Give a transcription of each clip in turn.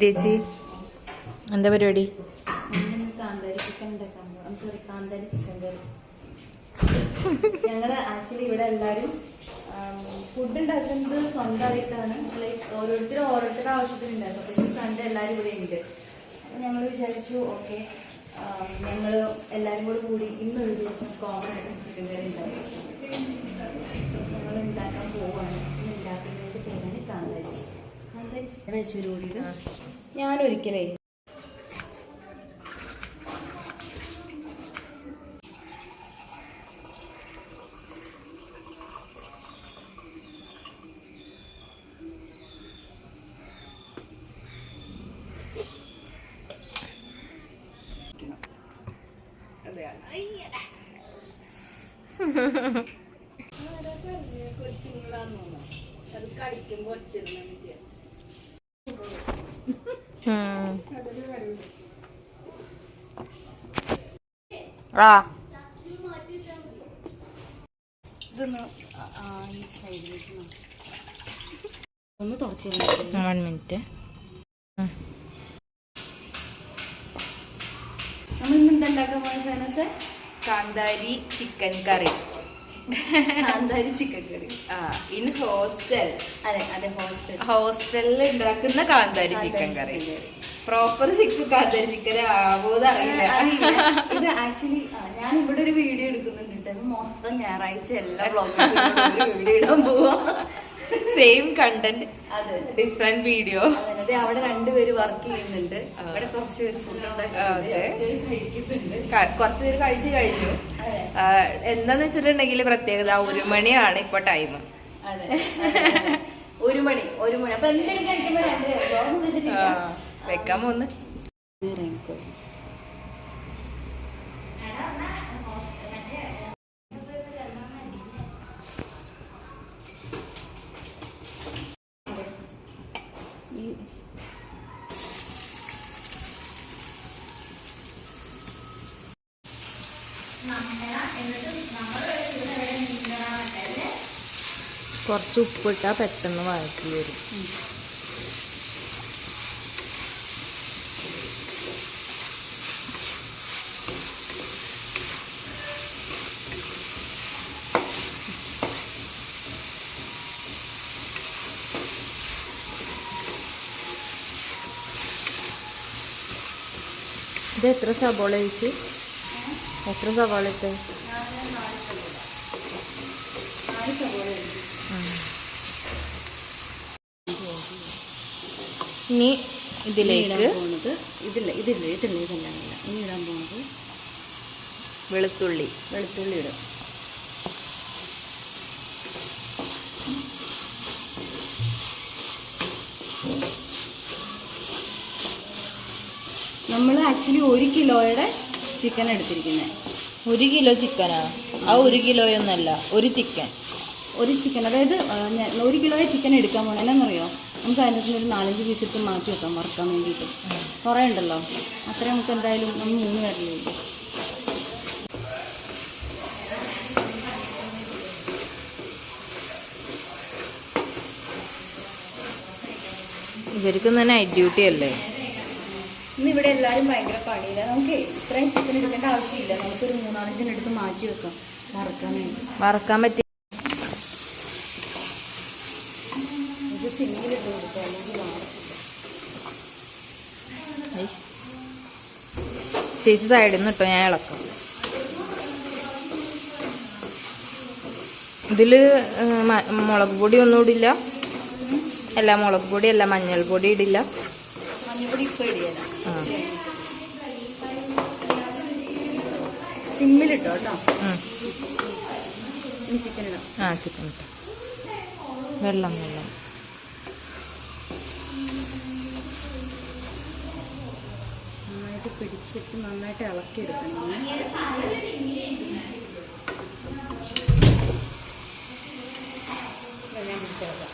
ചേച്ചി എന്താ പരിപാടി? ഞങ്ങള് ആക്ച്വലി ഇവിടെ എല്ലാവരും ഫുഡ് ഉണ്ടാക്കുന്നത് സ്വന്തമായിട്ടാണ്. ലൈക്ക് ഓരോരുത്തരുടെ ആവശ്യത്തിനുണ്ടായിരുന്നു. അപ്പോൾ സൺഡേ എല്ലാവരും ഇവിടെ ഉണ്ട്. അപ്പോൾ ഞങ്ങൾ വിചാരിച്ചു ഓക്കെ ഞങ്ങൾ എല്ലാവരും കൂടി ഇന്നൊരു ദിവസം കോമൺ ആയിട്ട് ചിക്കൻ കറി ഉണ്ടായിരുന്നു. ഞങ്ങൾ ഉണ്ടാക്കാൻ പോവുകയാണ്. ഉണ്ടാക്കുന്നതിൻ്റെ പേരാണ് കാന്താരി. കാന്താരി വെച്ചൊരു കൂടിയത് ഞാനൊരിക്കലേ അത് കളിക്കുമ്പോ ഒന്ന് തുറച്ചിരുന്നു. 1 മിനിറ്റ്. നമ്മൾ ഇന്ന് എന്താ ഉണ്ടാക്കാൻ പോയ ഷാനസ്? കാന്താരി ചിക്കൻ കറി. കാന്താരി ചിക്കൻ കറി ഇൻ ഹോസ്റ്റൽ. അതെ ഹോസ്റ്റലിൽ ഉണ്ടാക്കുന്ന കാന്താരി ചിക്കൻ കറി. പ്രോപ്പർ കാന്താരി ചിക്കൻ ആവോന്ന് അറിയില്ല. ഇത് ആക്ച്വലി ഞാൻ ഇവിടെ ഒരു വീഡിയോ എടുക്കുന്നുണ്ട്. അത് മൊത്തം ഞായറാഴ്ച എല്ലാ വ്ളോഗേഴ്സും വീഡിയോ ഇടാൻ പോവാ. സെയിം കണ്ടന്റ്, അതെ, ഡിഫറെന്റ് വീഡിയോ. അതെ, അവിടെ രണ്ടുപേര് വർക്ക് ചെയ്യുന്നുണ്ട്. അവിടെ കുറച്ചുപേര് ഫുഡ് കഴിക്കുന്നുണ്ട്. കുറച്ചുപേര് കഴിച്ചു കഴിഞ്ഞു. എന്താന്ന് വെച്ചിട്ടുണ്ടെങ്കിൽ പ്രത്യേകത 1 മണിയാണ് ഇപ്പൊ ടൈം. അതെ, 1 മണി. അപ്പൊ എന്തെങ്കിലും കഴിക്കുമ്പോ വെക്കാൻ പോന്ന്. കുറച്ച് ഉപ്പിട്ടാ പെട്ടെന്ന് വഴറ്റി വരും. ഇത് എത്ര സവാള ചേച്ചി? എത്ര സവാള ഇട്ട്? ഇനി ഇതിലേക്ക് ഇനി ഇടാൻ പോകുന്നത് വെളുത്തുള്ളി ഇടും. നമ്മൾ ആക്ച്വലി 1 കിലോയുടെ ചിക്കൻ എടുത്തിരിക്കുന്നത്. 1 കിലോ ചിക്കനാ? ആ 1 കിലോയൊന്നല്ല, ഒരു ചിക്കൻ. അതായത് 1 കിലോയെ ചിക്കൻ എടുക്കാൻ പോകണം. എന്നാന്നറിയോ, നമുക്ക് അതിനകത്ത് ഒരു 4-5 പീസ് ഇട്ട് മാറ്റി വെക്കാം വറുക്കാൻ വേണ്ടിയിട്ട്. കുറേ ഉണ്ടല്ലോ, അത്ര നമുക്ക് എന്തായാലും നമ്മൾ 3 പേരല്ലേ. ഇവർക്ക് തന്നെ നൈറ്റ് ഡ്യൂട്ടി അല്ലേ? ഇന്നിവിടെ എല്ലാവരും ഭയങ്കര പണിയില്ല. നമുക്ക് ഇത്രയും ചിക്കൻ എടുക്കേണ്ട ആവശ്യമില്ല. നമുക്കൊരു 3-4 എടുത്ത് മാറ്റി വെക്കാം വറുക്കാൻ വേണ്ടി. വറുക്കാൻ പറ്റി ഇത് സിമ്മിലിട്ട് കൊടുക്കുക, അല്ലെങ്കിൽ ചേച്ചി സൈഡിൽ നിന്ന് ഇട്ടോ, ഞാൻ ഇളക്കാം. ഇതിൽ മുളക് പൊടി ഒന്നും ഇടില്ല? അല്ല, മുളക് പൊടി അല്ല, മഞ്ഞൾ പൊടി ഇടില്ല. മഞ്ഞൾപ്പൊടി ഇപ്പോൾ ഇടിയല്ല, സിമ്മിലിട്ടോ കേട്ടോ. ചിക്കൻ ഇടാം. ചിക്കൻ ഇട്ടോ. വെള്ളം നന്നായിട്ട് പിടിച്ചിട്ട് നന്നായിട്ട് ഇളക്കിയെടുക്കണം. ഞാൻ പിടിച്ചെടുക്കാം.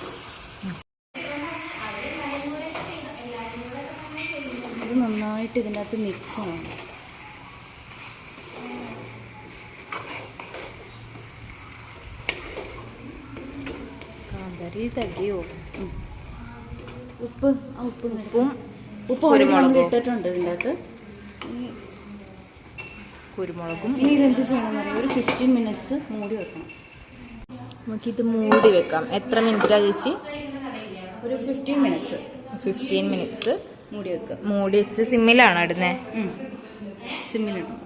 ഇത് നന്നായിട്ട് നന്നായിട്ട് ഇതിൻ്റെ അകത്ത് മിക്സ് ആവും. കാന്താരി തികയോ? ഉപ്പും ഉപ്പ് കുരുമുളകും ഇട്ടിട്ടുണ്ട് ഇതിൻ്റെ അകത്ത്. കുരുമുളകും. ഇനി ഇതെന്ത് ചെയ്യണമെന്ന് അറിയാം, ഒരു 15 മിനിറ്റ്സ് മൂടി വെക്കണം. നമുക്കിത് മൂടി വെക്കാം. എത്ര മിനിറ്റാ ചേച്ചി? ഒരു 15 മിനിറ്റ്സ്. 15 മിനിറ്റ്സ് മൂടി വെക്കുക. മൂടി വെച്ച് സിമ്മിലാണോ ഇടുന്നത്? സിമ്മിലിടും.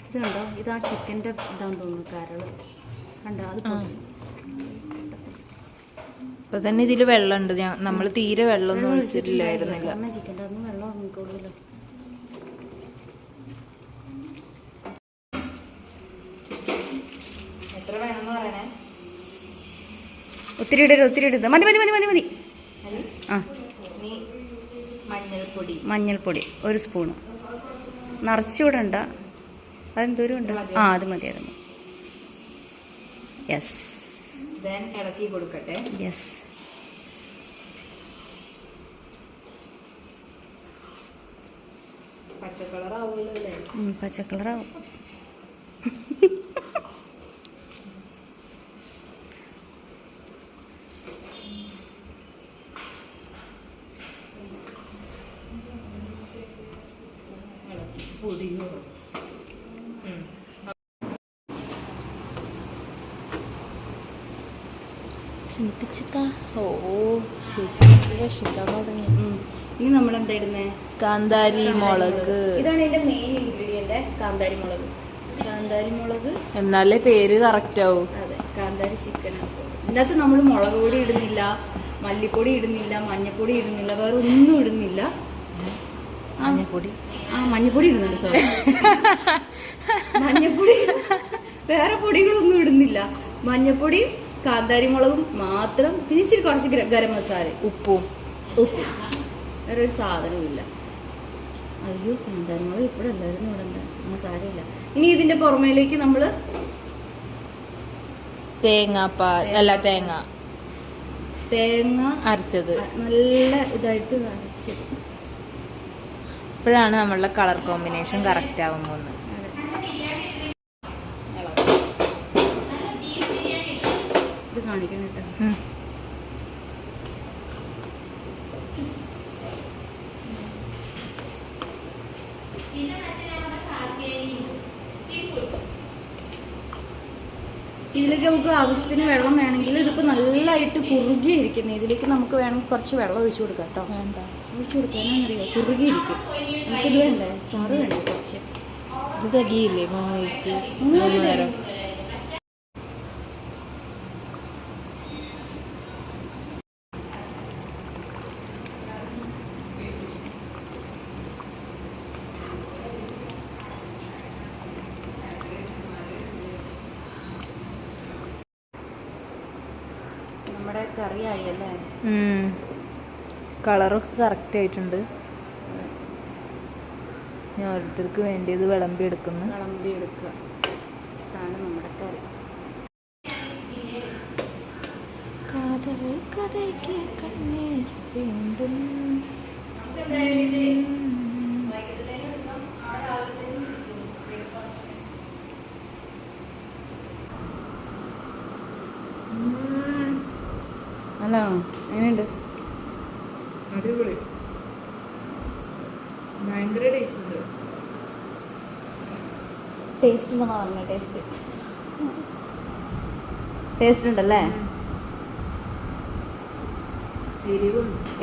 ഇത് കണ്ടോ, ഇത് ആ ചിക്കൻ്റെ ഇതാന്ന് തോന്നുന്നു, കരള് കണ്ടോ? അത് ഇപ്പൊ തന്നെ ഇതിൽ വെള്ളമുണ്ട്. നമ്മൾ തീരെ വെള്ളമൊന്നും ഒഴിച്ചിട്ടില്ലായിരുന്നില്ല. കാരണം ചിക്കൻ്റെ അതൊന്നും വെള്ളം ഇറങ്ങിക്കോളൂല്ലോ. എത്ര വേണമെന്ന് പറയണേ? ഒത്തിരി ഇടരുത്. മതി. ആ, മഞ്ഞൾപ്പൊടി 1 സ്പൂണ്. നിറച്ചുവിടണ്ട, അതെന്തോരം ഉണ്ട്. ആ, അത് മതി. യെസ്, ഇളക്കി കൊടുക്കട്ടെ. യെസ്. പച്ചക്കളറാവുമല്ലോ അല്ലേ? പച്ചക്കളറാവും. പൊടിയോ? ഓ ചേച്ചി രക്ഷിക്കാൻ തുടങ്ങി. ഇനി നമ്മൾ എന്താ ഇടുന്നത്? കാന്താരി മുളക്. ഇതാണ് ഇതിന്റെ മെയിൻ ഇൻഗ്രീഡിയന്റ്, കാന്താരി മുളക്. എന്നാലേ പേര് കറക്റ്റ് ആവും. അതെ, കാന്താരി ചിക്കൻ. ഇതിനകത്ത് നമ്മൾ മുളക് പൊടി ഇടുന്നില്ല, മല്ലിപ്പൊടി ഇടുന്നില്ല, മഞ്ഞപ്പൊടി ഇടുന്നില്ല, വേറെ ഒന്നും ഇടുന്നില്ല. മഞ്ഞപ്പൊടി ഇടുന്നുണ്ട്, സോറി. മഞ്ഞപ്പൊടി, വേറെ പൊടികളൊന്നും ഇടുന്നില്ല. മഞ്ഞപ്പൊടി, കാന്താരി മുളകും മാത്രം. പിന്നെ ഇച്ചിരി കുറച്ച് ഗരം മസാല, ഉപ്പും. വേറെ ഒരു സാധനമില്ല. അയ്യോ, കാന്താരി മുളക് ഇപ്പോഴല്ലായിരുന്നു ഇടണ്ട, മസാലയില്ല. ഇനി ഇതിന്റെ പുറമേലേക്ക് നമ്മൾ തേങ്ങ അരച്ചത് നല്ല ഇതായിട്ട് അരച്ചത്. ഇപ്പോഴാണ് നമ്മളുടെ കളർ കോമ്പിനേഷൻ കറക്റ്റ് ആവാൻ പോകുന്നത്. ഇത് കാണിക്കണം കേട്ടോ. ഇതിലേക്ക് നമുക്ക് ആവശ്യത്തിന് വെള്ളം വേണമെങ്കിൽ, ഇതിപ്പോൾ നല്ലതായിട്ട് കുറുകിയിരിക്കുന്നത്, ഇതിലേക്ക് നമുക്ക് വേണമെങ്കിൽ കുറച്ച് വെള്ളം ഒഴിച്ചു കൊടുക്കാം കേട്ടോ. ഒഴിച്ചു കൊടുക്കാനറിയോ, കുറുകിയിരിക്കും. നമുക്കിത് വേണ്ടേ, ചാറ് വേണ്ടേ കുറച്ച്. ഇത് തികയില്ലേ 3 നേരം? നമ്മുടെ കറി ആയി അല്ലേ? കളറൊക്കെ കറക്റ്റ് ആയിട്ടുണ്ട്. ഞാൻ ഓരോരുത്തർക്ക് വേണ്ടിയത് വിളമ്പി എടുക്കുക. ഇതാണ് നമ്മുടെ കറി. ഹലോ, എങ്ങനെയുണ്ട്? അടിപൊളി, ഭയങ്കര ടേസ്റ്റ് ഉണ്ട്. ടേസ്റ്റ് ഉണ്ടെന്നാ പറഞ്ഞ? ടേസ്റ്റ് ഉണ്ടല്ലേ?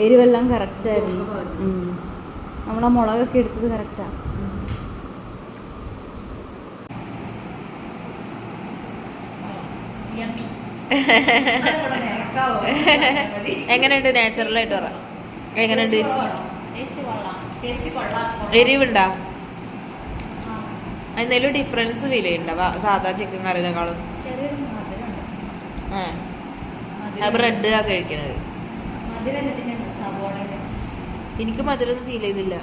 എരിവെല്ലാം കറക്റ്റായിരുന്നു. നമ്മളാ മുളകൊക്കെ എടുത്തത് കറക്റ്റാ. എങ്ങനെയുണ്ട്? നാച്ചുറലായിട്ട് പറ, എങ്ങനെയുണ്ട്? എരിവുണ്ടാ? എന്തെങ്കിലും ഡിഫറൻസ് ഫീൽ ചെയ്യുന്നുണ്ടോ സാധാ ചിക്കൻ കറിനേക്കാളും? ബ്രെഡ് ആ കഴിക്കണത്. എനിക്ക് മധുരമൊന്നും ഫീൽ ചെയ്തില്ല.